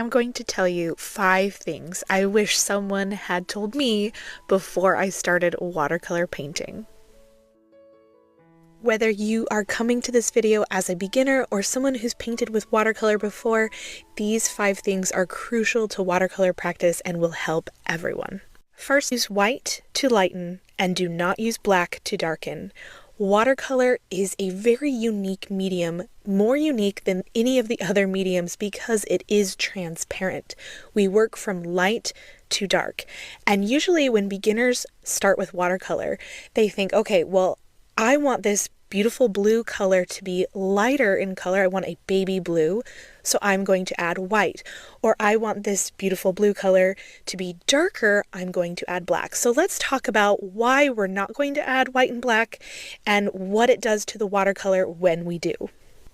am going to tell you 5 things I wish someone had told me before I started watercolor painting. Whether you are coming to this video as a beginner or someone who's painted with watercolor before, these 5 things are crucial to watercolor practice and will help everyone. First, use white to lighten and do not use black to darken. Watercolor is a very unique medium, more unique than any of the other mediums because it is transparent. We work from light to dark. And usually when beginners start with watercolor, they think, okay, well, I want this beautiful blue color to be lighter in color. I want a baby blue, so I'm going to add white. Or I want this beautiful blue color to be darker, I'm going to add black. So let's talk about why we're not going to add white and black and what it does to the watercolor when we do.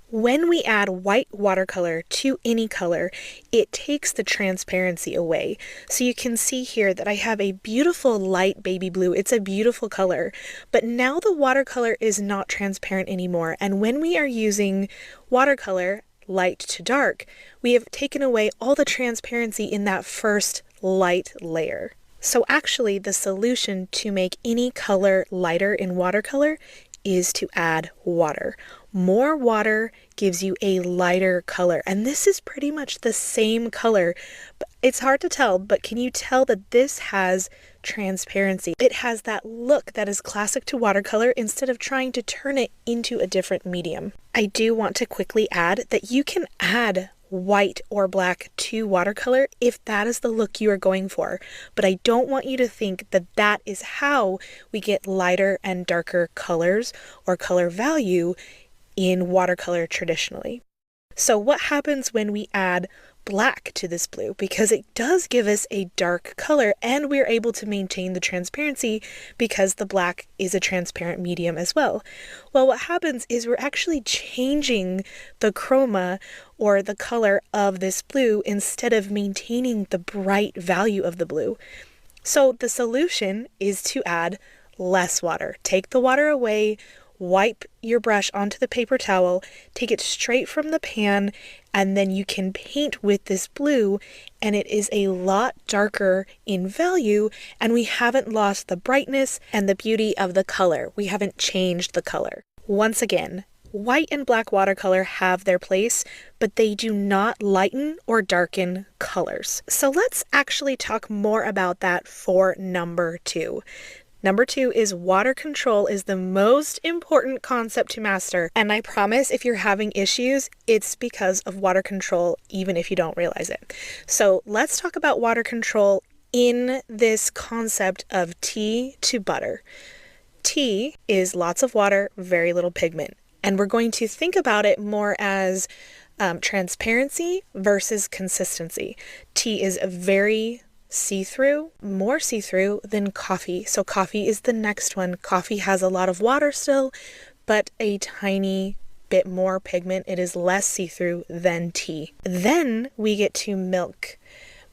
When we add white watercolor to any color, it takes the transparency away. So you can see here that I have a beautiful light baby blue. It's a beautiful color, but now the watercolor is not transparent anymore. And when we are using watercolor, light to dark, we have taken away all the transparency in that first light layer. So actually the solution to make any color lighter in watercolor is to add water. More water gives you a lighter color, and this is pretty much the same color. But it's hard to tell, but can you tell that this has transparency? It has that look that is classic to watercolor instead of trying to turn it into a different medium. I do want to quickly add that you can add white or black to watercolor if that is the look you are going for, but I don't want you to think that that is how we get lighter and darker colors or color value in watercolor traditionally. So what happens when we add black to this blue? Because it does give us a dark color and we're able to maintain the transparency because the black is a transparent medium as well. Well, what happens is we're actually changing the chroma or the color of this blue instead of maintaining the bright value of the blue. So the solution is to add less water. Take the water away, wipe your brush onto the paper towel, take it straight from the pan, and then you can paint with this blue, and it is a lot darker in value, and we haven't lost the brightness and the beauty of the color. We haven't changed the color. Once again, white and black watercolor have their place, but they do not lighten or darken colors. So let's actually talk more about that for number 2. Number 2 is water control is the most important concept to master. And I promise if you're having issues, it's because of water control, even if you don't realize it. So let's talk about water control in this concept of tea to butter. Tea is lots of water, very little pigment. And we're going to think about it more as transparency versus consistency. Tea is very see-through, more see-through than coffee. So coffee is the next one. Coffee has a lot of water still, but a tiny bit more pigment. It is less see-through than tea. Then we get to milk.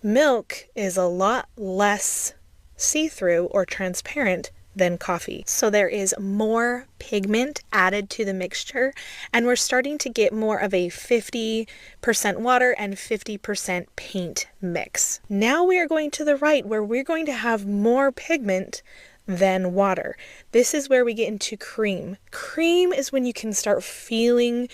Milk is a lot less see-through or transparent than coffee. So there is more pigment added to the mixture, and we're starting to get more of a 50% water and 50% paint mix. Now we are going to the right where we're going to have more pigment than water. This is where we get into cream. Cream is when you can start feeling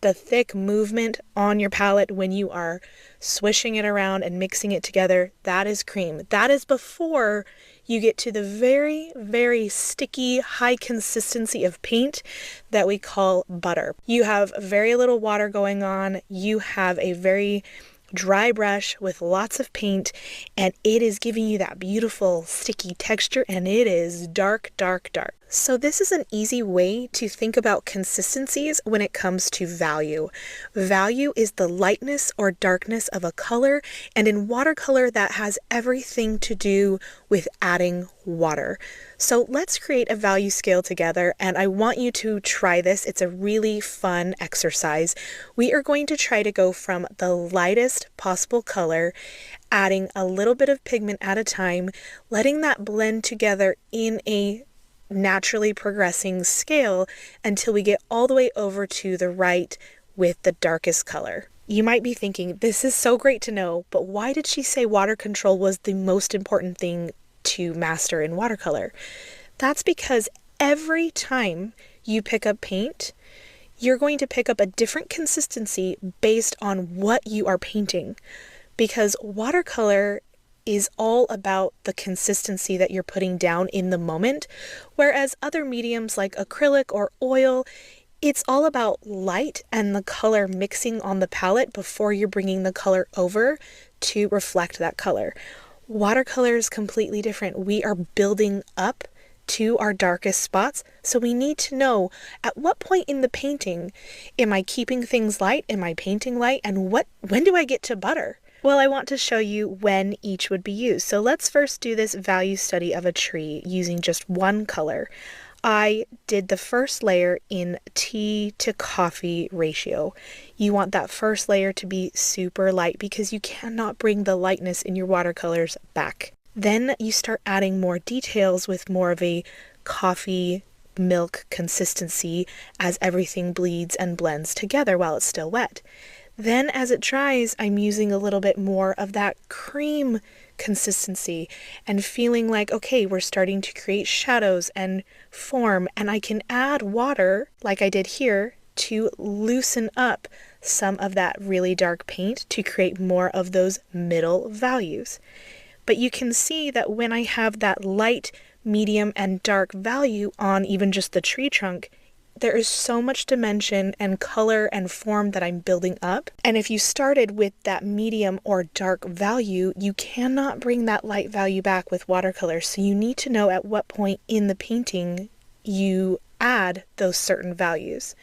the thick movement on your palette when you are swishing it around and mixing it together. That is cream. That is before you get to the very, very sticky, high consistency of paint that we call butter. You have very little water going on. You have a very dry brush with lots of paint, and it is giving you that beautiful sticky texture, and it is dark, dark, dark. So this is an easy way to think about consistencies when it comes to value. Value is the lightness or darkness of a color, and in watercolor that has everything to do with adding water. So let's create a value scale together, and I want you to try this. It's a really fun exercise. We are going to try to go from the lightest possible color, adding a little bit of pigment at a time, letting that blend together in a naturally progressing scale until we get all the way over to the right with the darkest color. You might be thinking, this is so great to know, but why did she say water control was the most important thing to master in watercolor? That's because every time you pick up paint, you're going to pick up a different consistency based on what you are painting. Because watercolor is all about the consistency that you're putting down in the moment, whereas other mediums like acrylic or oil, it's all about light and the color mixing on the palette before you're bringing the color over to reflect that color. Watercolor is completely different. We are building up to our darkest spots, so we need to know at what point in the painting am I keeping things light, am I painting light, and when do I get to butter? Well, I want to show you when each would be used. So let's first do this value study of a tree using just one color. I did the first layer in tea to coffee ratio. You want that first layer to be super light because you cannot bring the lightness in your watercolors back. Then you start adding more details with more of a coffee milk consistency as everything bleeds and blends together while it's still wet. Then as it dries, I'm using a little bit more of that cream consistency and feeling like, okay, we're starting to create shadows and form, and I can add water like I did here to loosen up some of that really dark paint to create more of those middle values. But you can see that when I have that light, medium, and dark value on even just the tree trunk, there is so much dimension and color and form that I'm building up. And if you started with that medium or dark value, you cannot bring that light value back with watercolor. So you need to know at what point in the painting you add those certain values.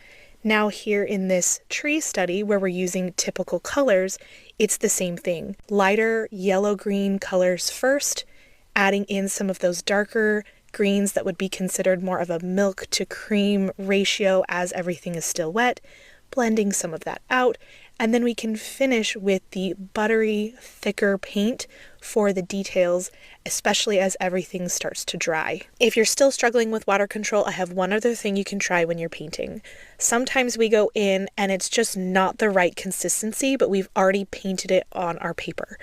Now here in this tree study where we're using typical colors, it's the same thing. Lighter yellow-green colors first, adding in some of those darker greens that would be considered more of a milk to cream ratio as everything is still wet, blending some of that out, and then we can finish with the buttery, thicker paint for the details, especially as everything starts to dry. If you're still struggling with water control, I have one other thing you can try when you're painting. Sometimes we go in and it's just not the right consistency, but we've already painted it on our paper.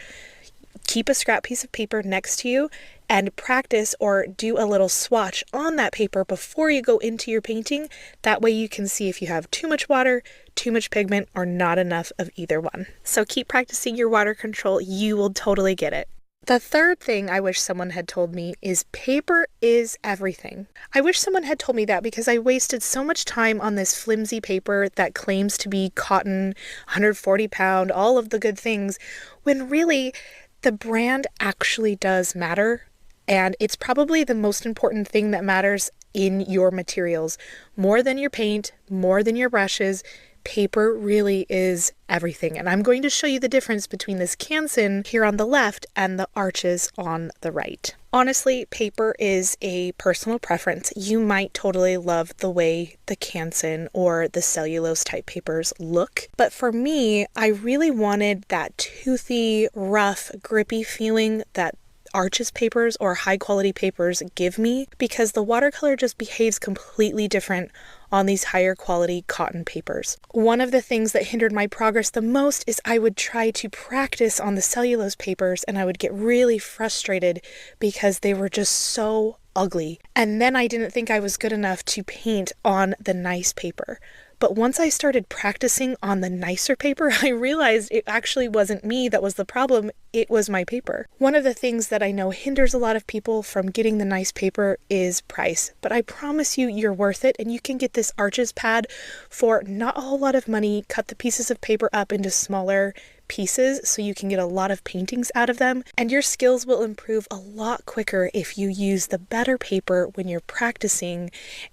Keep a scrap piece of paper next to you and practice or do a little swatch on that paper before you go into your painting. That way you can see if you have too much water, too much pigment, or not enough of either one. So keep practicing your water control. You will totally get it. The third thing I wish someone had told me is paper is everything. I wish someone had told me that because I wasted so much time on this flimsy paper that claims to be cotton, 140 pound, all of the good things, when really the brand actually does matter, and it's probably the most important thing that matters in your materials. More than your paint, more than your brushes, paper really is everything. And I'm going to show you the difference between this Canson here on the left and the Arches on the right. Honestly, paper is a personal preference. You might totally love the way the Canson or the cellulose type papers look. But for me, I really wanted that toothy, rough, grippy feeling that Arches papers or high quality papers give me, because the watercolor just behaves completely different on these higher quality cotton papers. One of the things that hindered my progress the most is I would try to practice on the cellulose papers and I would get really frustrated because they were just so ugly. And then I didn't think I was good enough to paint on the nice paper. But once I started practicing on the nicer paper, I realized it actually wasn't me that was the problem, it was my paper. One of the things that I know hinders a lot of people from getting the nice paper is price. But I promise you, you're worth it, and you can get this Arches pad for not a whole lot of money. Cut the pieces of paper up into smaller pieces so you can get a lot of paintings out of them, and your skills will improve a lot quicker if you use the better paper when you're practicing,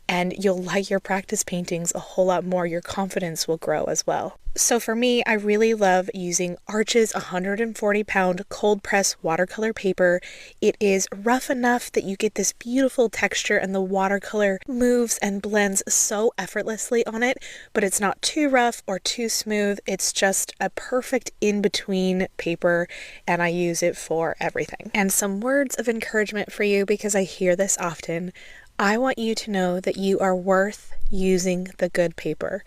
and you'll like your practice paintings a whole lot more. Your confidence will grow as well. So for me, I really love using Arches 140 pound cold press watercolor paper. It is rough enough that you get this beautiful texture and the watercolor moves and blends so effortlessly on it, but it's not too rough or too smooth. It's just a perfect in-between paper, and I use it for everything. And some words of encouragement for you, because I hear this often. I want you to know that you are worth using the good paper.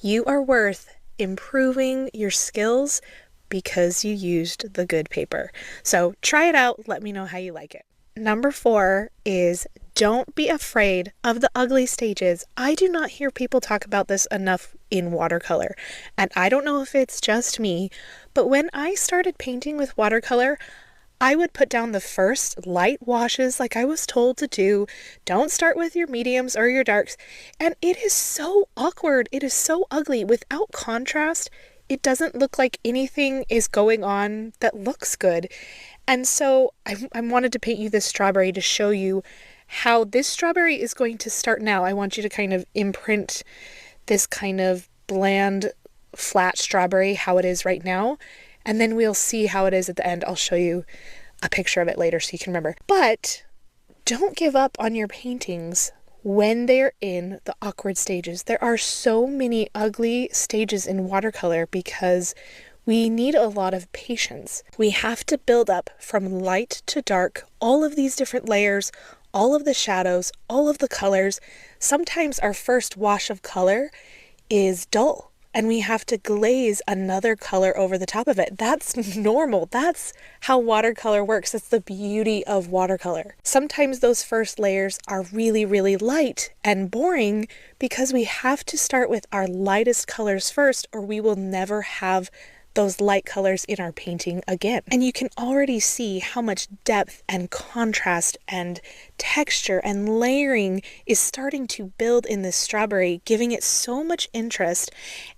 You are worth improving your skills because you used the good paper. So try it out. Let me know how you like it. Number 4 is don't be afraid of the ugly stages. I do not hear people talk about this enough in watercolor. And I don't know if it's just me, but when I started painting with watercolor, I would put down the first light washes like I was told to do. Don't start with your mediums or your darks. And it is so awkward. It is so ugly. Without contrast, it doesn't look like anything is going on that looks good. And so I wanted to paint you this strawberry to show you how this strawberry is going to start now. I want you to kind of imprint this kind of bland, flat strawberry, how it is right now. And then we'll see how it is at the end. I'll show you a picture of it later so you can remember. But don't give up on your paintings when they're in the awkward stages. There are so many ugly stages in watercolor because we need a lot of patience. We have to build up from light to dark, all of these different layers, all of the shadows, all of the colors. Sometimes our first wash of color is dull, and we have to glaze another color over the top of it. That's normal. That's how watercolor works. That's the beauty of watercolor. Sometimes those first layers are really, really light and boring because we have to start with our lightest colors first, or we will never have those light colors in our painting again. And you can already see how much depth and contrast and texture and layering is starting to build in this strawberry, giving it so much interest.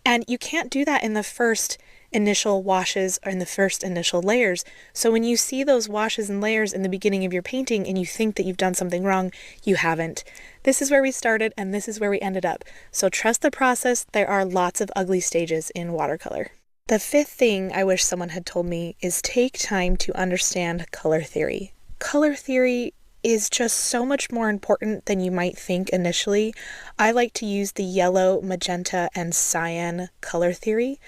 And you can't do that in the first initial washes or in the first initial layers. So when you see those washes and layers in the beginning of your painting and you think that you've done something wrong, you haven't. This is where we started and this is where we ended up. So trust the process. There are lots of ugly stages in watercolor. The 5th thing I wish someone had told me is take time to understand color theory. Color theory is just so much more important than you might think initially. I like to use the yellow, magenta, and cyan color theory.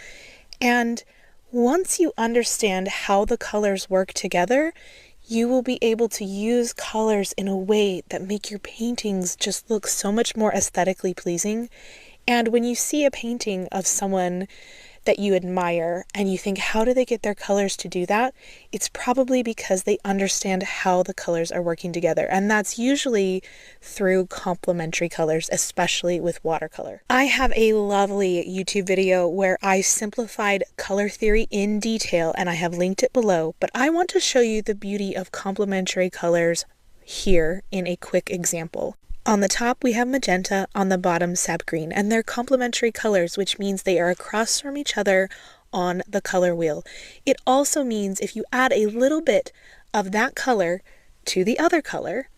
And once you understand how the colors work together, you will be able to use colors in a way that make your paintings just look so much more aesthetically pleasing. And when you see a painting of someone that you admire and you think, how do they get their colors to do that? It's probably because they understand how the colors are working together. And that's usually through complementary colors, especially with watercolor. I have a lovely YouTube video where I simplified color theory in detail and I have linked it below, but I want to show you the beauty of complementary colors here in a quick example. On the top we have magenta, on the bottom sap green, and they're complementary colors, which means they are across from each other on the color wheel. It also means if you add a little bit of that color to the other color,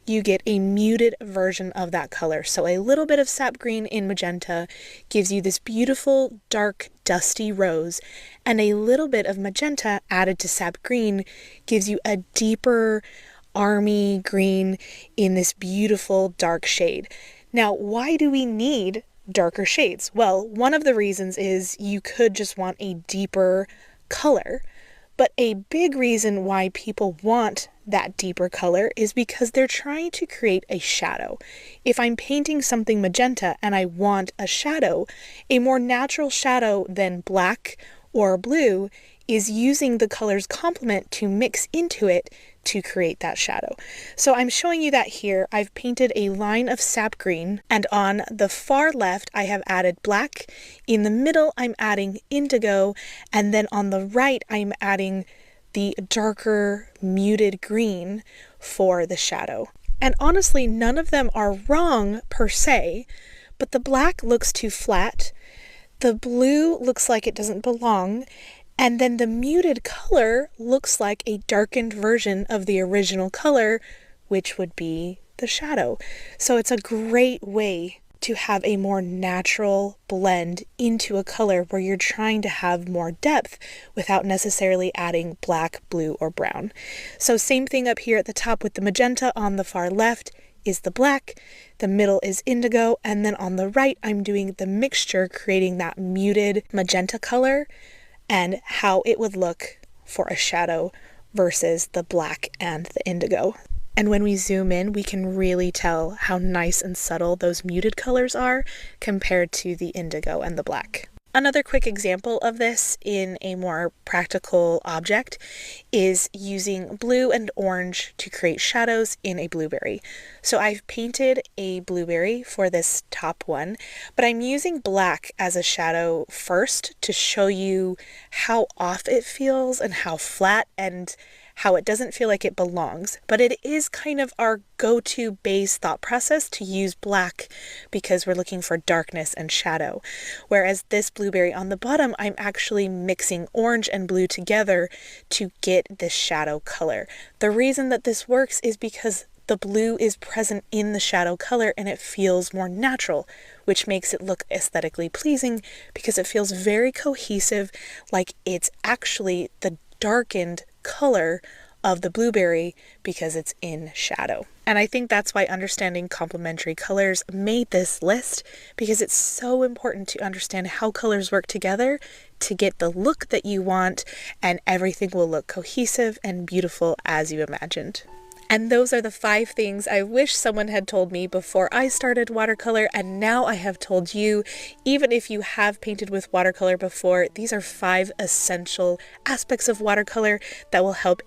you get a muted version of that color. So a little bit of sap green in magenta gives you this beautiful, dark, dusty rose, and a little bit of magenta added to sap green gives you a deeper army green in this beautiful dark shade. Now, why do we need darker shades? Well, one of the reasons is you could just want a deeper color, but a big reason why people want that deeper color is because they're trying to create a shadow. If I'm painting something magenta and I want a shadow, a more natural shadow than black or blue is using the color's complement to mix into it to create that shadow. So I'm showing you that here. I've painted a line of sap green, and on the far left I have added black. In the middle I'm adding indigo, and then on the right I'm adding the darker muted green for the shadow. And honestly, none of them are wrong per se, but the black looks too flat, the blue looks like it doesn't belong, and then the muted color looks like a darkened version of the original color, which would be the shadow. So it's a great way to have a more natural blend into a color where you're trying to have more depth without necessarily adding black, blue, or brown. So same thing up here at the top with the magenta. On the far left is the black, the middle is indigo, and then on the right I'm doing the mixture, creating that muted magenta color and how it would look for a shadow versus the black and the indigo. And when we zoom in, we can really tell how nice and subtle those muted colors are compared to the indigo and the black. Another quick example of this in a more practical object is using blue and orange to create shadows in a blueberry. So I've painted a blueberry for this top one, but I'm using black as a shadow first to show you how off it feels and how flat and how it doesn't feel like it belongs. But it is kind of our go-to base thought process to use black because we're looking for darkness and shadow. Whereas this blueberry on the bottom, I'm actually mixing orange and blue together to get this shadow color. The reason that this works is because the blue is present in the shadow color and it feels more natural, which makes it look aesthetically pleasing because it feels very cohesive, like it's actually the darkened color of the blueberry because it's in shadow. And I think that's why understanding complementary colors made this list, because it's so important to understand how colors work together to get the look that you want, and everything will look cohesive and beautiful as you imagined. And those are the 5 things I wish someone had told me before I started watercolor, and now I have told you. Even if you have painted with watercolor before, these are 5 essential aspects of watercolor that will help